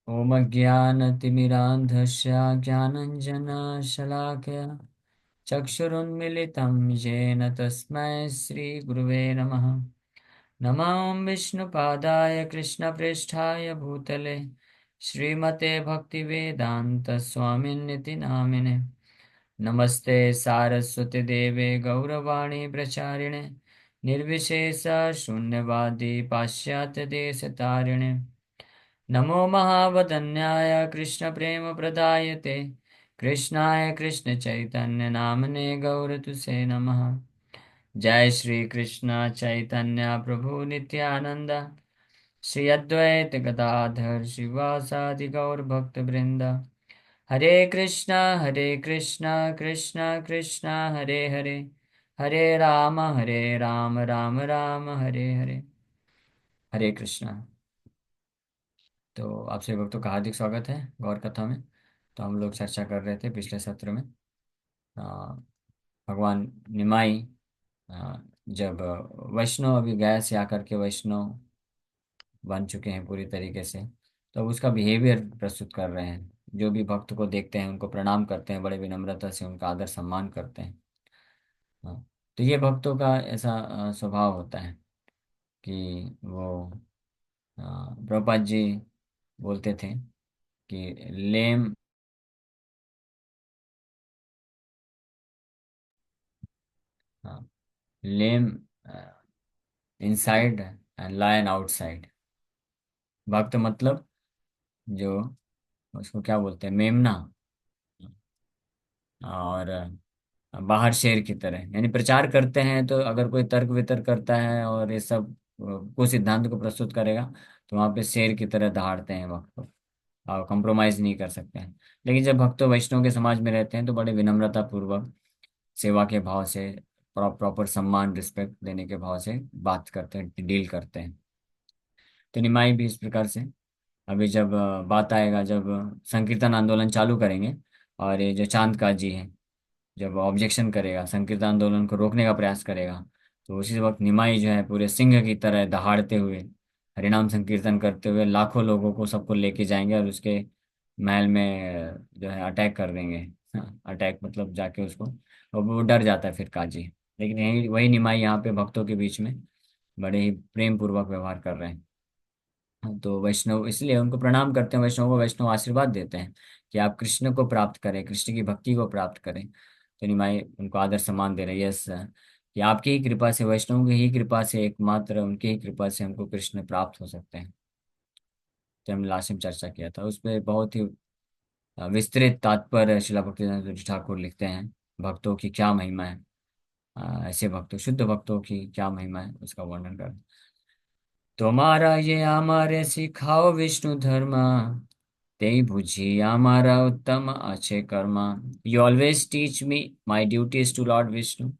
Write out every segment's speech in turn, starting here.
ॐ अज्ञानतिमिरान्धस्य ज्ञानञ्जनशलाकया चक्षुरुन्मिलितं येन तस्मै श्रीगुरुवे नमः। नमः विष्णुपादाय कृष्णप्रेष्ठाय भूतले श्रीमते भक्तिवेदान्तस्वामिन्निति नामिने। नमस्ते सारस्वती देवे गौरवाणी प्रचारिणे निर्विशेष शून्यवादी पाश्चात्य देश तारिणे। नमो महावदन्याय कृष्णप्रेमप्रदायते कृष्णाय कृष्णचैतन्यनामने गौरतुसे नमः। जय श्री कृष्ण चैतन्य प्रभु नित्यानंद श्री अद्वैत गदाधर शिवासादि गौर भक्त वृंद। हरे कृष्णा कृष्णा कृष्णा हरे हरे, हरे राम राम राम हरे हरे। हरे कृष्णा। तो आप सभी भक्तों का हार्दिक स्वागत है गौर कथा में। तो हम लोग चर्चा कर रहे थे पिछले सत्र में आ, भगवान निमाई आ, जब वैष्णव अभी गया से आकर के वैष्णव बन चुके हैं पूरी तरीके से, तो उसका बिहेवियर प्रस्तुत कर रहे हैं। जो भी भक्त को देखते हैं उनको प्रणाम करते हैं, बड़े विनम्रता से उनका आदर सम्मान करते हैं। हाँ, तो ये भक्तों का ऐसा स्वभाव होता है कि वो प्रभुपाद जी बोलते थे कि लेम लेम इनसाइड एंड लायन आउटसाइड। भक्त मतलब जो उसको क्या बोलते हैं, मेमना, और बाहर शेर की तरह, यानी प्रचार करते हैं तो अगर कोई तर्क वितर्क करता है और ये सब कुछ सिद्धांत को प्रस्तुत करेगा तो वहाँ पे शेर की तरह दहाड़ते हैं वक्त को, और कंप्रोमाइज नहीं कर सकते हैं। लेकिन जब भक्त वैष्णव के समाज में रहते हैं तो बड़े विनम्रता पूर्वक सेवा के भाव से, प्रॉपर सम्मान रिस्पेक्ट देने के भाव से बात करते हैं, डील करते हैं। तो निमाई भी इस प्रकार से अभी जब बात आएगा, जब संकीर्तन आंदोलन चालू करेंगे और ये जो चांद का जी है जब ऑब्जेक्शन करेगा, संकीर्तन आंदोलन को रोकने का प्रयास करेगा, तो उसी वक्त निमाई जो है पूरे सिंह की तरह दहाड़ते हुए हरिनाम संकीर्तन करते हुए लाखों लोगों को सबको लेके जाएंगे और उसके महल में जो है अटैक कर देंगे। अटैक मतलब जाके उसको, और वो डर जाता है फिर काजी। लेकिन यही वही निमाई यहाँ पे भक्तों के बीच में बड़े ही प्रेम पूर्वक व्यवहार कर रहे हैं। तो वैष्णव इसलिए उनको प्रणाम करते हैं, वैष्णव को वैष्णव आशीर्वाद देते हैं कि आप कृष्ण को प्राप्त करें, कृष्ण की भक्ति को प्राप्त करें। तो निमाई उनको आदर सम्मान दे रही है, यस, कि आपकी ही कृपा से, वैष्णव की ही कृपा से, एकमात्र उनकी ही कृपा से हमको कृष्ण प्राप्त हो सकते हैं। तो हमने लास्ट में चर्चा किया था उस पर, बहुत ही विस्तृत तात्पर्य शिला भक्तिवेदांत ठाकुर लिखते हैं भक्तों की क्या महिमा है। ऐसे भक्तों, शुद्ध भक्तों की क्या महिमा है उसका वर्णन कर। तुम्हारा ये हमारे सिखाओ विष्णु धर्म, तेई बुझी हमारा उत्तम अच्छे Karma. You always teach me my duties to Lord Vishnu.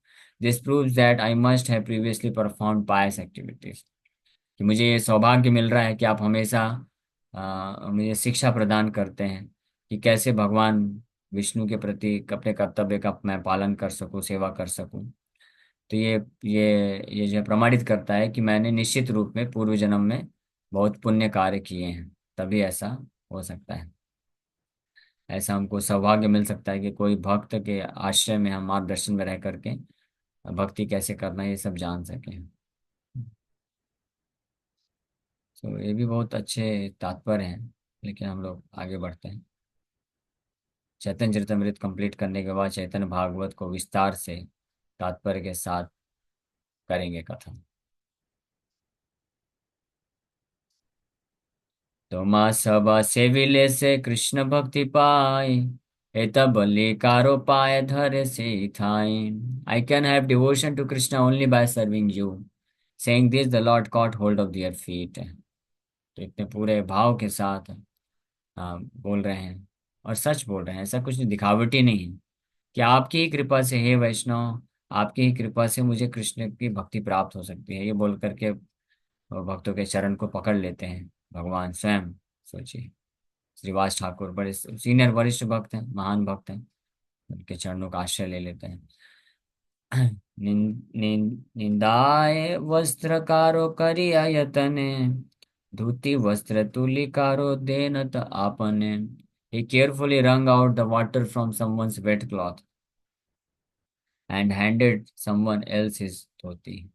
This proves that I must have previously performed pious activities. कि मुझे ये सौभाग्य मिल रहा है कि आप हमेशा मुझे शिक्षा प्रदान करते हैं कि कैसे भगवान विष्णु के प्रति अपने कर्तव्य का मैं पालन कर सकूं, सेवा कर सकूं। तो ये जो है प्रमाणित करता है कि मैंने निश्चित रूप में पूर्व जन्म में बहुत पुण्य कार्य किए हैं, तभी ऐसा हो सकता है। ऐसा हमको सौभाग्य मिल सकता है कि कोई भक्त के आश्रय में हम मार्गदर्शन में रह करके भक्ति कैसे करना है ये सब जान सकें। तो ये भी बहुत अच्छे तात्पर्य हैं। लेकिन हम लोग आगे बढ़ते हैं। चैतन्य चरितमृत कंप्लीट करने के बाद चैतन्य भागवत को विस्तार से तात्पर्य के साथ करेंगे कथन। तो माँ सब सेविले से कृष्ण भक्ति पाई, ए तब कारो पाए धरे से थाई। I can have devotion to Krishna only by serving you. Saying this the lord caught hold of their feet. तो इतने पूरे भाव के साथ बोल रहे हैं और सच बोल रहे हैं, ऐसा कुछ दिखावटी नहीं है कि आपकी ही कृपा से, हे वैष्णव, आपकी ही कृपा से मुझे कृष्ण की भक्ति प्राप्त हो सकती है। ये बोल करके वो भक्तों के चरण को पकड़ लेते हैं भगवान स्वयं। सोचिए, श्रीवास ठाकुर बड़े सीनियर वरिष्ठ भक्त हैं, महान भक्त हैं, उनके चरणों का आश्रय ले लेते हैं। निंदाए वस्त्रकारो करिया यतने, धोती वस्त्र तुलिकारो देन त आपने. He carefully wrung out the water from someone's wet cloth and handed someone else his dhoti.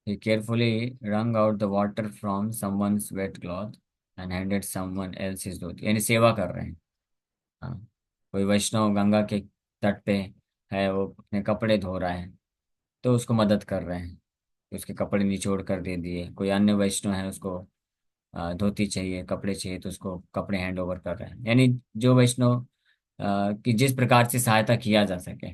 He carefully wrung out the water from someone's wet cloth and handed someone else his dhoti. यानी सेवा कर रहे हैं. हाँ. कोई वैष्णव गंगा के तट पे है, वो अपने कपड़े धो रहा है, तो उसको मदद कर रहे हैं. उसके कपड़े निचोड़ कर दे दिए. कोई अन्य वैष्णव है, उसको धोती चाहिए, कपड़े चाहिए, तो उसको कपड़े हैंड ओवर कर रहे हैं. यानी जो वैष्णव की जिस प्रकार से सहायता किया जा सके,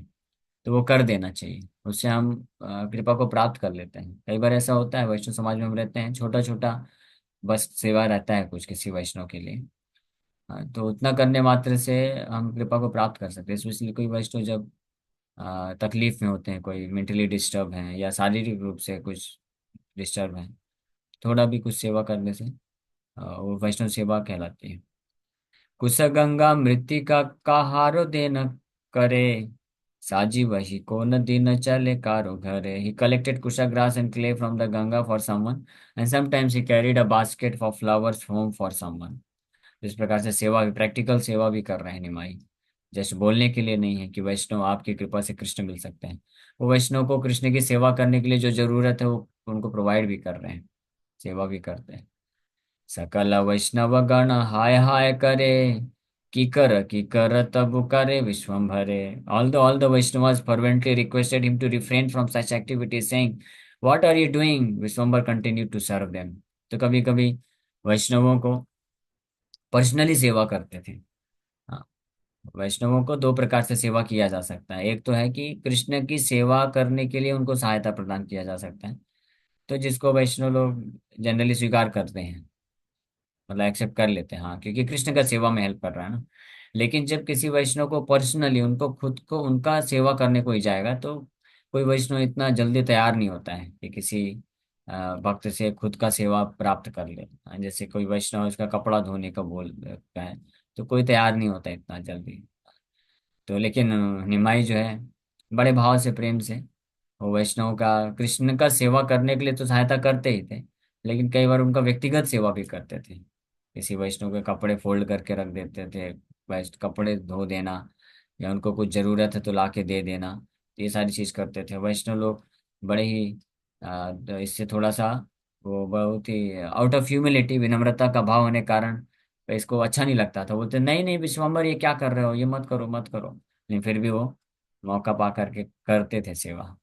तो वो कर देना चाहिए. उससे हम कृपा को प्राप्त कर लेते हैं. कई बार ऐसा होता है, वैष्णव समाज में हम रहते हैं, छोटा छोटा बस सेवा रहता है कुछ किसी वैष्णव के लिए. तो उतना करने मात्र से हम कृपा को प्राप्त कर सकते हैं. स्पेशली कोई वैष्णव जब तकलीफ में होते हैं, कोई मेंटली डिस्टर्ब हैं या शारीरिक रूप से कुछ डिस्टर्ब हैं, थोड़ा भी कुछ सेवा करने से वो वैष्णव सेवा कहलाती है. कुश गंगा मृत्तिका का हारो देन करे, साजी वही को न दिन चले कारो घरे. He collected kusha grass and clay from the Ganga for someone, and sometimes he carried a basket for flowers home for someone. इस प्रकार से सेवा भी, प्रैक्टिकल सेवा भी कर रहे हैं निमाई. जस्ट बोलने के लिए नहीं है कि वैष्णव आपकी कृपा से कृष्ण मिल सकते हैं. वो वैष्णव को कृष्ण की सेवा करने के लिए जो जरूरत है वो उनको प्रोवाइड भी कर रहे हैं, सेवा भी करते हैं. सकल वैष्णव गण हाय हाय करे, की कर तब करे विश्वम्भरे. All the Vaishnavas fervently requested him to refrain from such activities, saying, "What are you doing?" Vishwambar continued to serve them. तो कभी कभी वैष्णवों को पर्सनली सेवा करते थे. हाँ. वैष्णवों को दो प्रकार से सेवा किया जा सकता है. एक तो है कि कृष्ण की सेवा करने के लिए उनको सहायता प्रदान किया जा सकता है, तो जिसको वैष्णव लोग जनरली स्वीकार करते हैं, मतलब एक्सेप्ट कर लेते हैं, हाँ, क्योंकि कृष्ण का सेवा में हेल्प कर रहा है ना. लेकिन जब किसी वैष्णव को पर्सनली उनको खुद को उनका सेवा करने को ही जाएगा, तो कोई वैष्णव इतना जल्दी तैयार नहीं होता है कि किसी भक्त से खुद का सेवा प्राप्त कर ले. जैसे कोई वैष्णव उसका कपड़ा धोने का बोलता है, तो कोई तैयार नहीं होता इतना जल्दी. तो लेकिन निमाई जो है, बड़े भाव से प्रेम से वो वैष्णव का कृष्ण का सेवा करने के लिए तो सहायता करते ही थे, लेकिन कई बार उनका व्यक्तिगत सेवा भी करते थे. किसी वैष्णव के कपड़े फोल्ड करके रख देते थे, वैष्णव कपड़े धो देना, या उनको कुछ जरूरत है तो ला के दे देना. ये सारी चीज करते थे वैष्णव लोग. बड़े ही तो इससे थोड़ा सा वो बहुत ही आउट ऑफ ह्यूमिलिटी, विनम्रता का भाव होने के कारण इसको अच्छा नहीं लगता था. बोलते नहीं नहीं विश्वम्बर, ये क्या कर रहे हो, ये मत करो मत करो. लेकिन फिर भी वो मौका पा करके करते थे सेवा.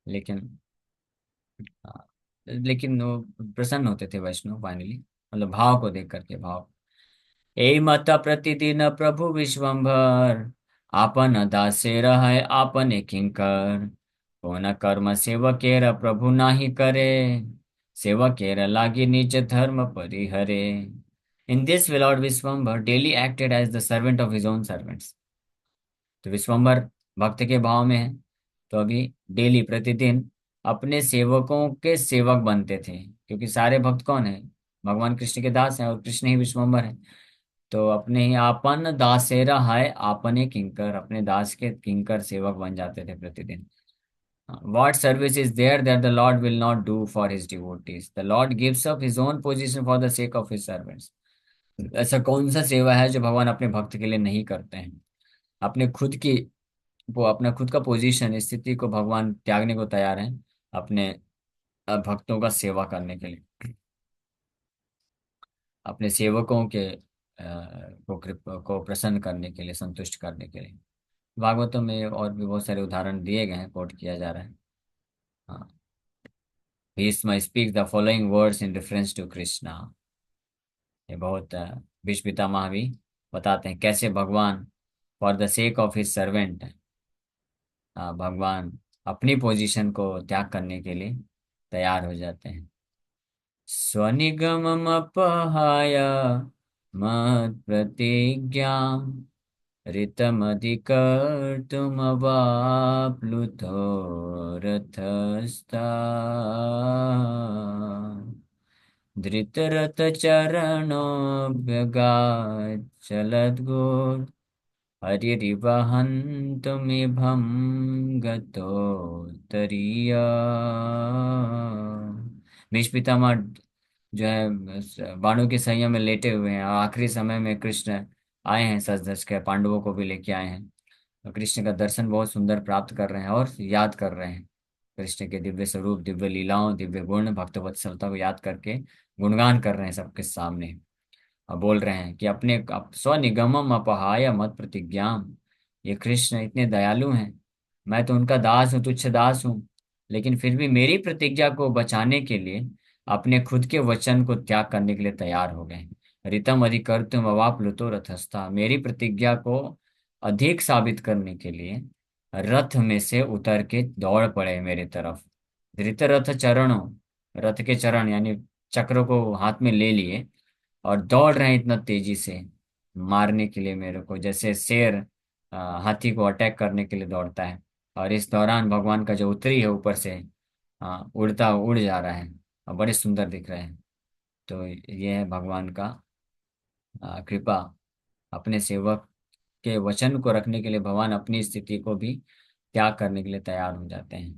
लेकिन लेकिन वो प्रसन्न होते थे वैष्णव फाइनली, मतलब भाव को देख करके. भाव ए मत प्रतिदिन प्रभु विश्वम्भर, आपन दासे रहे आपने किंकर. कौन कर्म सेवकेर प्रभु नाही करे, सेवकेर लागी निज धर्म परिहरे. In this way lord Vishvambhar daily acted as the servant of his own servants. तो विश्वम्भर भक्त के भाव में है, तो अभी डेली प्रतिदिन अपने सेवकों के सेवक बनते थे, क्योंकि सारे भक्त कौन है, भगवान कृष्ण के दास हैं, और कृष्ण ही विश्वम्भर है. तो अपने ही आपन दासेरा है आपने किंकर, अपने दास के किंकर सेवक बन जाते थे प्रतिदिन. What service is there that the Lord will not do for his devotees? The Lord gives up his own position for the sake of his servants. ऐसा कौन सा सेवा है जो भगवान अपने भक्त के लिए नहीं करते हैं? अपने खुद की, वो अपना खुद का पोजीशन, स्थिति को भगवान त्यागने को तैयार हैं अपने भक्तों का सेवा करने के लिए, अपने सेवकों के को प्रसन्न करने के लिए, संतुष्ट करने के लिए. भागवतों में और भी बहुत सारे उदाहरण दिए गए हैं, कोट किया जा रहा है. हाँ. Bhishma speak the following words in reference to Krishna. ये बहुत भीष्म पितामह भी बताते हैं कैसे भगवान for the sake of his servant, भगवान अपनी पोजीशन को त्याग करने के लिए तैयार हो जाते हैं. स्वनिगमम अपहाय मत् प्रतिज्ञा, ऋतमधिकर्तुमवाप्लुतो रथस्था. धृतरथचरणोऽभ्यगात् चलद्घोर हरिरिवहन्तुमिभं गतोत्तरीय। भीष्म पितामह जो है बाणों के संयम में लेटे हुए हैं, और आखिरी समय में कृष्ण आए हैं सज धज के, पांडवों को भी लेके आए हैं। तो कृष्ण का दर्शन बहुत सुंदर प्राप्त कर रहे हैं और याद कर रहे हैं कृष्ण के दिव्य स्वरूप, दिव्य लीलाओं, दिव्य गुण, भक्त वत्सलता को याद करके गुणगान कर रहे हैं सबके सामने। और बोल रहे हैं कि अपने स्वनिगमम अपहाय मत प्रतिज्ञाम। ये कृष्ण इतने दयालु हैं, मैं तो उनका दास हूँ, तुच्छ दास हूँ, लेकिन फिर भी मेरी प्रतिज्ञा को बचाने के लिए अपने खुद के वचन को त्याग करने के लिए तैयार हो गए। ऋतम अधिकर्तुम अवाप्लुतो रथस्था, मेरी प्रतिज्ञा को अधिक साबित करने के लिए रथ में से उतर के दौड़ पड़े मेरे तरफ। धृत रथ चरणों, रथ के चरण यानी चक्र को हाथ में ले लिए, और दौड़ रहे हैं इतना तेजी से मारने के लिए मेरे को, जैसे शेर हाथी को अटैक करने के लिए दौड़ता है। और इस दौरान भगवान का जो उत्तरी है ऊपर से उड़ता उड़ जा रहा है, और बड़े सुंदर दिख रहे हैं। तो ये है भगवान का कृपा। अपने सेवक के वचन को रखने के लिए भगवान अपनी स्थिति को भी त्याग करने के लिए तैयार हो जाते हैं।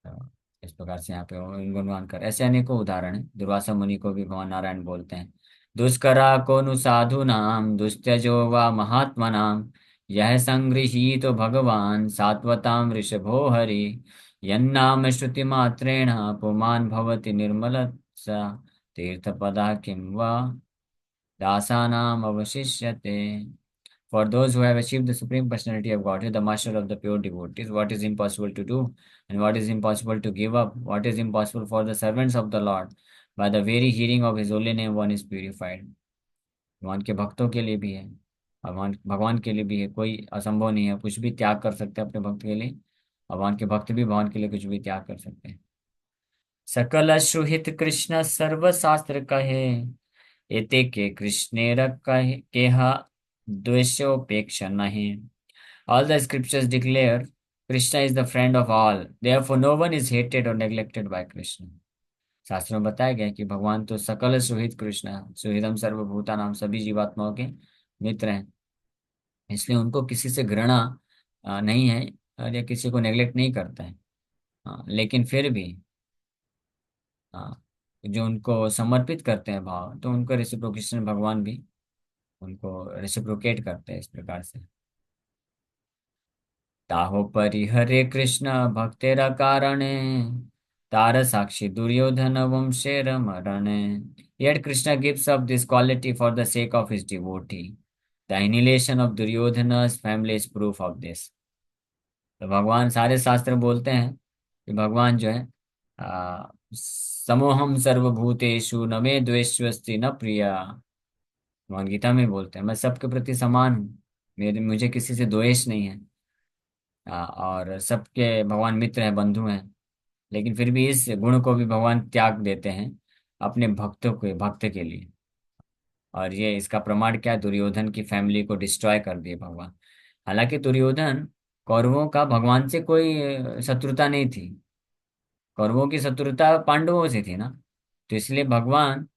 तो इस प्रकार से यहाँ पे गुणगान कर, ऐसे अनेकों उदाहरण है। दुर्वासा मुनि को भी भगवान नारायण बोलते हैं, दुष्करा को नु साधु नाम दुस्त्यजो वा महात्मा नाम, यह संगृहीत तो भगवान सात्वताम ऋषभो हरि, यन्नाम श्रुति मात्रेण पुमान भवति निर्मल सा, तीर्थ पदा किं वा दासानाम अवशिष्यते। For those who have achieved the supreme personality of Godhead, the master of the pure devotees, what is impossible to do and what is impossible to give up, what is impossible for the servants of the Lord, by the very hearing of His holy name, one is purified. भगवान के भक्तों के लिए भी है, भगवान भगवान के लिए भी है, कोई असंभव नहीं है, कुछ भी त्याग कर सकते हैं अपने भक्त के लिए। भगवान के भक्त भी भगवान के लिए कुछ भी त्याग कर सकते हैं। सकल सुहित कृष्ण सर्व शास्त्र कहे, एते के कृष्णेर कहे केहा द्वेषोपेक्ष नहीं। All the scriptures declare Krishna is the friend of all. Therefore, no one is hated or neglected by Krishna. शास्त्रों में बताया गया है कि भगवान तो सकल सुहित कृष्ण, सुहृदम सर्वभूता नाम, सभी जीवात्माओं के मित्र हैं, इसलिए उनको किसी से घृणा नहीं है, और या किसी को नेग्लेक्ट नहीं करता है। लेकिन फिर भी जो उनको समर्पित करते हैं भाव, तो उनको रेसिप्रोकेशन भगवान भी उनको रेसिप्रोकेट करते हैं इस प्रकार से। ताहो परिहरे कृष्ण भक्तेर कारणे, तार साक्षी दुर्योधन वंशेर मरणे। Yet Krishna gives up this quality for the sake of his devotee. The annihilation of Duryodhana's family is proof of this. तो भगवान, सारे शास्त्र बोलते हैं कि भगवान जो है समोहम सर्वभूतेषु न मे द्वेष्वस्ति न प्रिया। भगवान गीता में बोलते हैं, मैं सबके प्रति समान हूँ, मेरे मुझे किसी से द्वेष नहीं है। और सबके भगवान मित्र हैं, बंधु हैं, लेकिन फिर भी इस गुण को भी भगवान त्याग देते हैं अपने भक्तों के भक्त के लिए। और ये इसका प्रमाण क्या है, दुर्योधन की फैमिली को डिस्ट्रॉय कर दिए भगवान। हालांकि दुर्योधन, कौरवों का भगवान से कोई शत्रुता नहीं थी, कौरवों की शत्रुता पांडवों से थी ना। तो इसलिए भगवान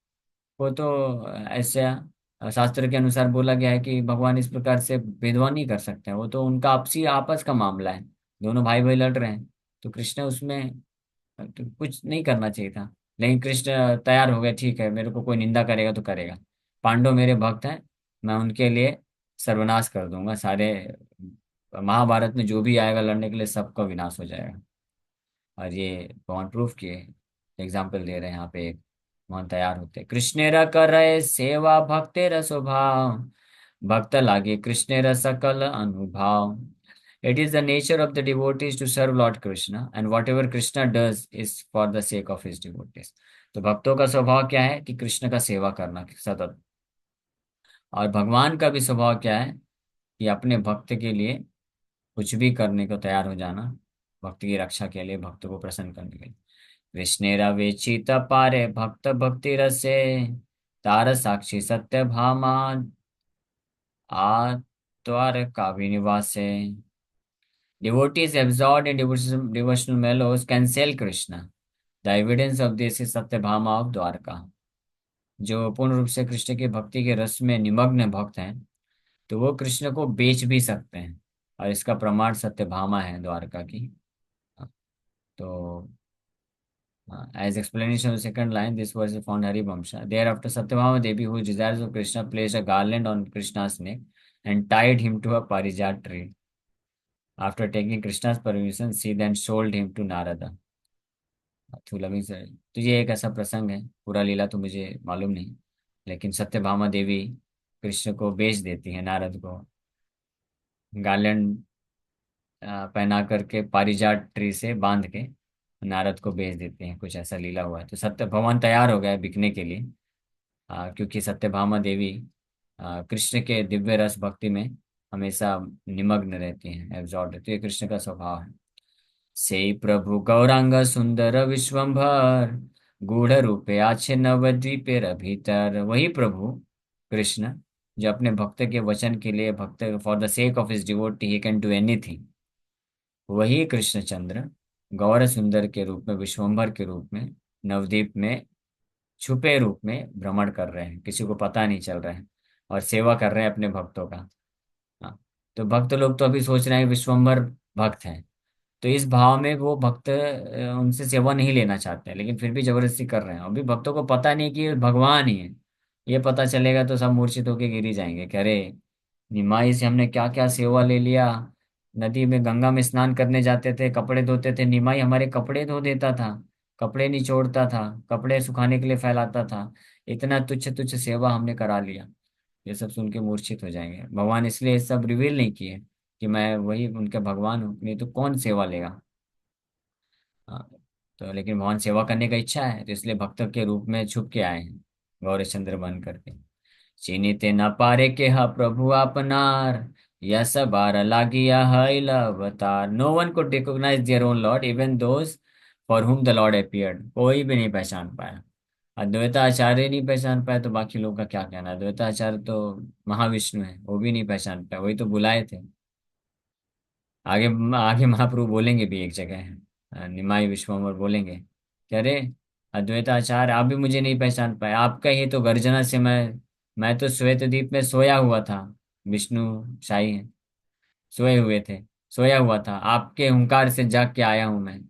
को तो ऐसे शास्त्र के अनुसार बोला गया है कि भगवान इस प्रकार से भेदभाव नहीं कर सकते हैं, वो तो उनका आपसी आपस का मामला है, दोनों भाई भाई लड़ रहे हैं, तो कृष्ण उसमें तो कुछ नहीं करना चाहिए था। लेकिन कृष्ण तैयार हो गए, ठीक है मेरे को कोई निंदा करेगा तो करेगा, पांडव मेरे भक्त हैं, मैं उनके लिए सर्वनाश कर दूंगा, सारे महाभारत में जो भी आएगा लड़ने के लिए सबका विनाश हो जाएगा। और ये भगवान प्रूफ किए, एग्जाम्पल दे रहे हैं यहाँ पे। एक भगवान तैयार होते, कृष्णेरा करे सेवा भक्तेर स्वभाव, भक्त लागे कृष्णेरा सकल अनुभाव। It is the nature of the devotees to serve Lord Krishna, and whatever Krishna does is for the sake of his devotees. तो भक्तों का स्वभाव क्या है कि कृष्ण का सेवा करना सतत। और भगवान का भी स्वभाव क्या है कि अपने भक्त के लिए कुछ भी करने को तैयार हो जाना, भक्त की रक्षा के लिए, भक्त को प्रसन्न करने के लिए। कृष्णेरा वेचित पारे भक्त भक्ति रसे, तार साक्षी सत्य Bhama आत्वार काभिनिवासे। Devotees absorbed in devotional mellows can sell Krishna. The evidence of this is Satyabhama of Dwarka. जो पूर्ण रूप से कृष्ण की भक्ति के रस में निमग्न भक्त हैं, तो वो कृष्ण को बेच भी सकते हैं। और इसका प्रमाण सत्यभामा है द्वारका की। हाँ, तो as explanation of the second line, this was found Haribamsha. Thereafter, Satyabhama Devi, who desires of Krishna, placed a garland on Krishna's neck and tied him to a parijat tree. After taking Krishna's permission, she then sold him to Narada. तो लवी से तो ये एक ऐसा प्रसंग है, पूरा लीला तो मुझे मालूम नहीं, लेकिन सत्यभामा देवी कृष्ण को बेच देती है नारद को, गार्लैंड पहना करके पारिजात ट्री से बांध के नारद को बेच देते हैं। कुछ ऐसा लीला हुआ है। तो सत्य भगवान तैयार हो गए बिकने के लिए, क्योंकि सत्यभामा देवी कृष्ण के दिव्य रस भक्ति में हमेशा निमग्न रहती हैं, एब्जॉर्ब। तो ये कृष्ण का स्वभाव है। से प्रभु गौरांग सुंदर विश्वम्भर, गूढ़ रूपे आछे नवद्वीपेर भीतर। वही प्रभु कृष्ण जो अपने भक्त के वचन के लिए, भक्त for the sake of his devotee he can do anything, वही कृष्णचंद्र गौर सुंदर के रूप में, विश्वम्भर के रूप में नवद्वीप में छुपे रूप में भ्रमण कर रहे हैं, किसी को पता नहीं चल रहा है, और सेवा कर रहे हैं अपने भक्तों का। हाँ, तो भक्त लोग तो अभी सोच रहे हैं विश्वम्भर भक्त हैं, तो इस भाव में वो भक्त उनसे सेवा नहीं लेना चाहते हैं, लेकिन फिर भी जबरदस्ती कर रहे हैं। अभी भक्तों को पता नहीं कि ये भगवान ही है। ये पता चलेगा तो सब मूर्छित होके गिर ही जाएंगे कि अरे, निमाई से हमने क्या क्या सेवा ले लिया। नदी में, गंगा में स्नान करने जाते थे, कपड़े धोते थे, निमाई हमारे कपड़े धो देता था, कपड़े निचोड़ता था, कपड़े सुखाने के लिए फैलाता था। इतना तुच्छ तुच्छ सेवा हमने करा लिया। ये सब सुन के मूर्छित हो जाएंगे। भगवान इसलिए ये सब रिवील नहीं किए कि मैं वही उनके भगवान हूँ, नहीं तो कौन सेवा लेगा। हाँ, तो लेकिन भगवान सेवा करने का इच्छा है, तो इसलिए भक्त के रूप में छुप के आए हैं, गौरीचंद्र बन करके। चिन्हिते न पारे के हा प्रभु आपनार, यह बार लागिया है अवतार। No one could recognize their own lord, even those for whom the lord appeared। कोई भी नहीं पहचान पाया। अद्वैताचार्य नहीं पहचान पाया तो बाकी लोगों का क्या कहना। अद्वैताचार्य तो महाविष्णु है, वो भी नहीं पहचान पाया, वही तो बुलाए थे। आगे आगे महाप्रभु बोलेंगे भी एक जगह है, निमाई विश्वम्बर बोलेंगे कि अरे अद्वैताचार्य, आप भी मुझे नहीं पहचान पाए, आपका ही तो गर्जना से मैं तो श्वेत द्वीप में सोया हुआ था। विष्णु शाही है, सोए हुए थे, सोया हुआ था, आपके हुंकार से जाग के आया हूं मैं।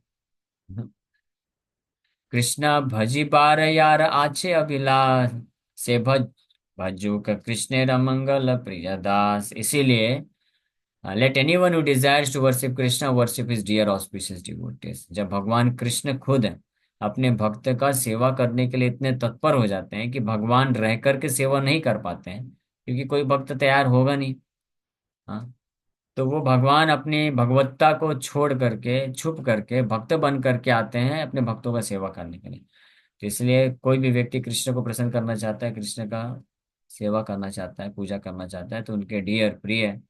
कृष्णा भजी बार यार आछे अभिलाष, से भजू का कृष्ण रमंगल प्रिय दास। इसीलिए let anyone who desires to worship Krishna worship his dear auspicious devotees. जब भगवान कृष्ण खुद अपने भक्त का सेवा करने के लिए इतने तत्पर हो जाते हैं कि भगवान रह करके सेवा नहीं कर पाते हैं, क्योंकि कोई भक्त तैयार होगा नहीं। हाँ, तो वो भगवान अपनी भगवत्ता को छोड़ करके, छुप करके भक्त बन करके आते हैं अपने भक्तों का सेवा करने के लिए। तो इसलिए कोई भी व्यक्ति कृष्ण को प्रसन्न करना चाहता है, कृष्ण का सेवा करना चाहता है, पूजा करना चाहता है, तो उनके डियर प्रिय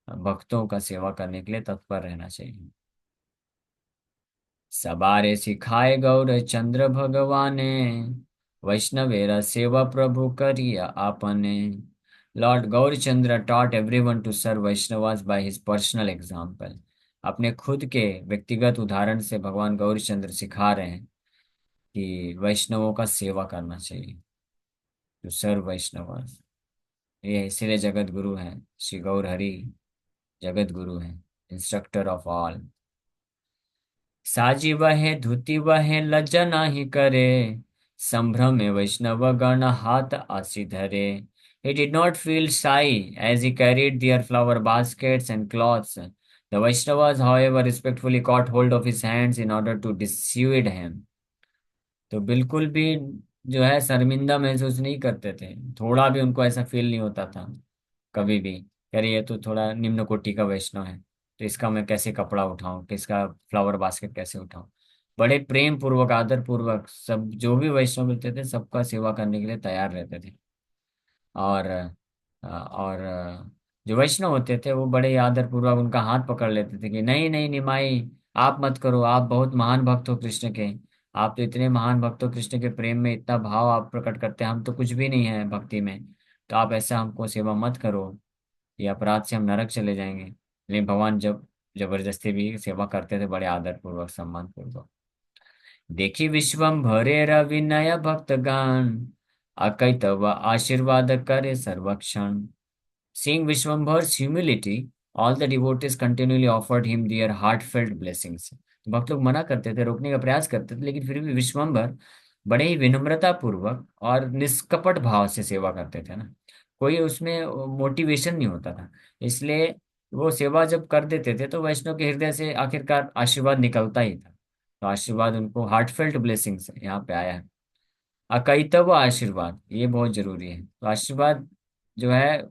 भक्तों का सेवा करने के लिए तत्पर रहना चाहिए। सबारे सिखाए गौर चंद्र भगवाने, वैष्णवेरा सेवा प्रभु करिया आपने। Lord Gaurachandra taught everyone to serve Vaishnavas by his personal example। अपने खुद के व्यक्तिगत उदाहरण से भगवान गौरचंद्र सिखा रहे हैं कि वैष्णवों का सेवा करना चाहिए, टू सर्व वैष्णवास। ये इसीलिए जगत गुरु हैं, श्री गौर हरि जगत गुरु हैं, इंस्ट्रक्टर ऑफ ऑल। साजी वह धुति वह लज्जा नाही करे, संभ्रम में वैष्णव गण हाथ आसी धरे। He did not feel shy as he carried their flower baskets and cloths. The Vaishnavas, however, respectfully caught hold of his hands in order to dissuade him। तो बिल्कुल भी जो है शर्मिंदा महसूस नहीं करते थे, थोड़ा भी उनको ऐसा फील नहीं होता था कभी भी। अरे ये तो थोड़ा निम्न कोटि का वैष्णव है, तो इसका मैं कैसे कपड़ा उठाऊं, किसका फ्लावर बास्केट कैसे उठाऊं। बड़े प्रेम पूर्वक, आदर पूर्वक सब जो भी वैष्णव मिलते थे सबका सेवा करने के लिए तैयार रहते थे। और जो वैष्णव होते थे वो बड़े आदर पूर्वक उनका हाथ पकड़ लेते थे कि नहीं नहीं निमाई, आप मत करो, आप बहुत महान भक्त हो कृष्ण के। आप तो इतने महान भक्त हो कृष्ण के प्रेम में, इतना भाव आप प्रकट करते हैं, हम तो कुछ भी नहीं है भक्ति में। तो आप ऐसा हमको सेवा मत करो, ये अपराध से हम नरक चले जाएंगे। लेकिन भगवान जब जबरदस्ती भी सेवा करते थे, बड़े आदर पूर्वक, सम्मान पूर्वक। देखी विश्वम भरे विनय भक्तगण, अकैतव आशीर्वाद करे सर्वक्षण। Seeing Vishwambar's humility, all the devotees continually offered him their heartfelt blessings. तो भक्त लोग मना करते थे, रोकने का प्रयास करते थे, लेकिन फिर भी विश्वम्भर बड़े ही विनम्रता पूर्वक और निष्कपट भाव से सेवा करते थे ना। कोई उसमें मोटिवेशन नहीं होता था। इसलिए वो सेवा जब कर देते थे तो वैष्णव के हृदय से आखिरकार आशीर्वाद निकलता ही था। तो आशीर्वाद उनको हार्टफेल्ट ब्लेसिंग्स यहाँ पे आया है। अकैतव आशीर्वाद ये बहुत जरूरी है। तो आशीर्वाद जो है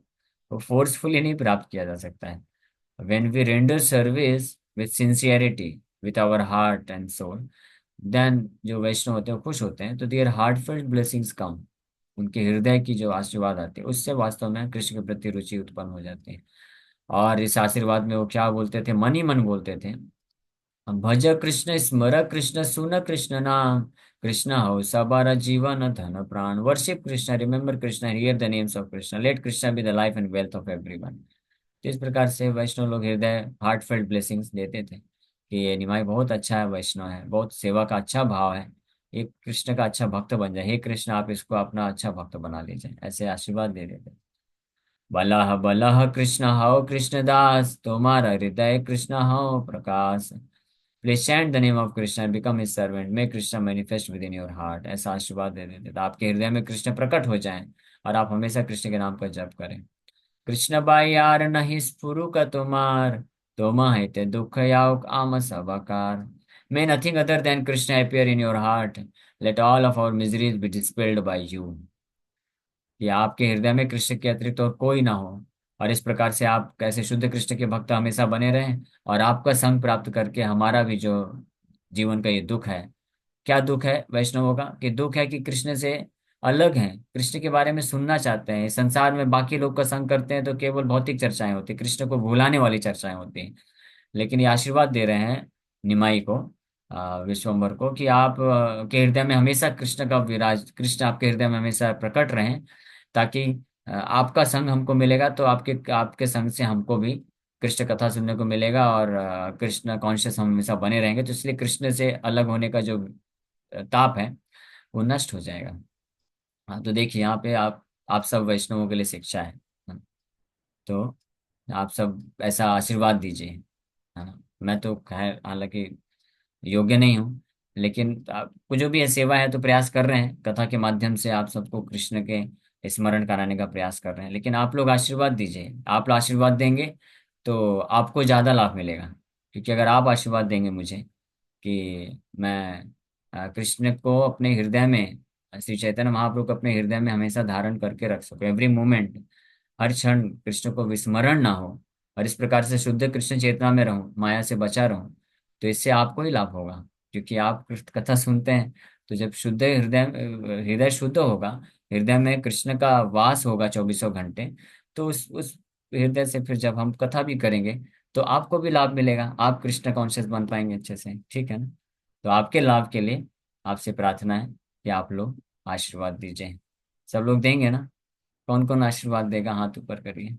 वो फोर्सफुली नहीं प्राप्त किया जा सकता है। When we render service with sincerity, with our heart and soul, then जो वैष्णव होते हैं वो खुश होते हैं, तो देयर हार्टफेल्ट ब्लेसिंग्स कम। उनके हृदय की जो आशीर्वाद आती है उससे वास्तव में कृष्ण के प्रति रुचि उत्पन्न हो जाती है। और इस आशीर्वाद में वो क्या बोलते थे, मन ही मन बोलते थे, भज कृष्ण स्मर कृष्ण सुन कृष्ण नाम, कृष्ण हो सबारा जीवन धन प्राण, worship Krishna remember Krishna hear the names of Krishna, let Krishna be the life and wealth of everyone. तो इस प्रकार से वैष्णव लोग हृदय हार्टफेल्ट ब्लेसिंग्स देते थे कि ये निमाई बहुत अच्छा है, वैष्णव है, बहुत सेवा का अच्छा भाव है, ये कृष्ण का अच्छा भक्त बन जाए, हे कृष्ण आप इसको अपना अच्छा भक्त बना लीजिए, ऐसे आशीर्वाद दे देते। बलह बलह कृष्ण हौ कृष्ण दास, तुम्हारा हृदय कृष्ण हौ प्रकाश, please chant the name of Krishna and become his servant, may Krishna manifest within your heart. ऐसा आशीर्वाद दे देते तो आपके हृदय में कृष्ण प्रकट हो जाएं और आप हमेशा कृष्ण के नाम का जप करें। कृष्ण बाई यार नहीं स्फुरु का तुम्हार, तुम है ते दुख याउक आम सबकार, may nothing other than Krishna appear in your heart, let all of our miseries be dispelled by you। कि आपके हृदय में कृष्ण के अतिरिक्त और कोई ना हो, और इस प्रकार से आप कैसे शुद्ध कृष्ण के भक्त हमेशा बने रहें, और आपका संग प्राप्त करके हमारा भी जो जीवन का ये दुख है, क्या दुख है वैष्णवों का, कि दुख है कि कृष्ण से अलग हैं, कृष्ण के बारे में सुनना चाहते हैं, इस संसार में बाकी लोग का संग करते हैं तो केवल भौतिक चर्चाएं होती, कृष्ण को भुलाने वाली चर्चाएं होती हैं। लेकिन ये आशीर्वाद दे रहे हैं निमाई को, विश्वम्भर को, कि आप के हृदय में हमेशा कृष्ण का विराज, कृष्ण आपके हृदय में हमेशा प्रकट रहें, ताकि आपका संग हमको मिलेगा तो आपके आपके संग से हमको भी कृष्ण कथा सुनने को मिलेगा, और कृष्ण कॉन्शियस हम हमेशा बने रहेंगे, तो इसलिए कृष्ण से अलग होने का जो ताप है वो नष्ट हो जाएगा। हाँ, तो देखिए यहाँ पे आप सब वैष्णवों के लिए शिक्षा है ना? तो आप सब ऐसा आशीर्वाद दीजिए, है ना। मैं तो खैर हालांकि योग्य नहीं हूँ, लेकिन आपको जो भी है सेवा है तो प्रयास कर रहे हैं, कथा के माध्यम से आप सबको कृष्ण के स्मरण कराने का प्रयास कर रहे हैं, लेकिन आप लोग आशीर्वाद दीजिए, आप लोग आशीर्वाद देंगे तो आपको ज़्यादा लाभ मिलेगा। क्योंकि अगर आप आशीर्वाद देंगे मुझे कि मैं कृष्ण को अपने हृदय में, श्री चैतन्य महाप्रभु को अपने हृदय में हमेशा धारण करके रख सकूं, एवरी मोमेंट, हर क्षण कृष्ण को विस्मरण ना हो, और इस प्रकार से शुद्ध कृष्ण चेतना में रहूं, माया से बचा रहूं, तो इससे आपको ही लाभ होगा। क्योंकि आप कृष्ण कथा सुनते हैं, तो जब शुद्ध हृदय, हृदय शुद्ध होगा, हृदय में कृष्ण का वास होगा 24 घंटे, तो उस हृदय से फिर जब हम कथा भी करेंगे तो आपको भी लाभ मिलेगा, आप कृष्ण कॉन्शियस बन पाएंगे अच्छे से, ठीक है ना। तो आपके लाभ के लिए आपसे प्रार्थना है कि आप लोग आशीर्वाद दीजिए। सब लोग देंगे ना? कौन कौन आशीर्वाद देगा, हाथ ऊपर करिए।